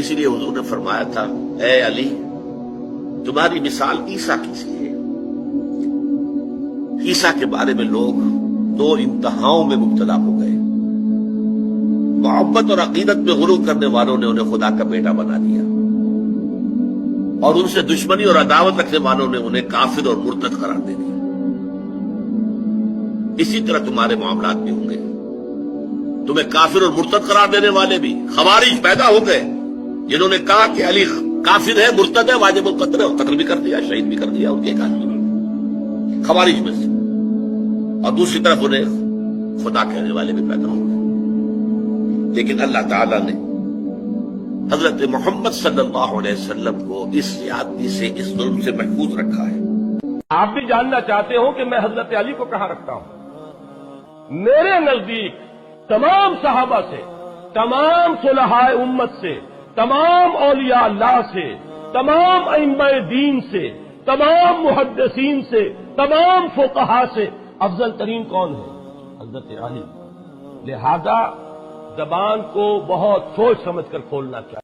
اسی لیے حضور نے فرمایا تھا، اے علی تمہاری مثال عیسیٰ کی سی ہے۔ عیسیٰ کے بارے میں لوگ دو انتہاؤں میں مبتلا ہو گئے۔ محبت اور عقیدت میں غلو کرنے والوں نے انہیں خدا کا بیٹا بنا دیا، اور ان سے دشمنی اور عداوت رکھنے والوں نے انہیں کافر اور مرتد قرار دے دیا۔ اسی طرح تمہارے معاملات بھی ہوں گے، تمہیں کافر اور مرتد قرار دینے والے بھی خوارج پیدا ہو گئے، جنہوں نے کہا کہ علی کافر ہے، مرتد ہے، واجب القتل ہے، اور قتل بھی کر دیا، شہید بھی کر دیا ان کے ایک آدمی خوارج میں سے، اور دوسری طرف انہیں خدا کہنے والے بھی پیدا ہو گئے۔ لیکن اللہ تعالیٰ نے حضرت محمد صلی اللہ علیہ وسلم کو اس زیادتی سے، اس ظلم سے محفوظ رکھا ہے۔ آپ بھی جاننا چاہتے ہو کہ میں حضرت علی کو کہاں رکھتا ہوں؟ میرے نزدیک تمام صحابہ سے، تمام صلحاء امت سے، تمام اولیاء اللہ سے، تمام ائمہ دین سے، تمام محدثین سے، تمام فقہاء سے افضل ترین کون ہے؟ حضرت علی۔ لہذا زبان کو بہت سوچ سمجھ کر کھولنا چاہیے۔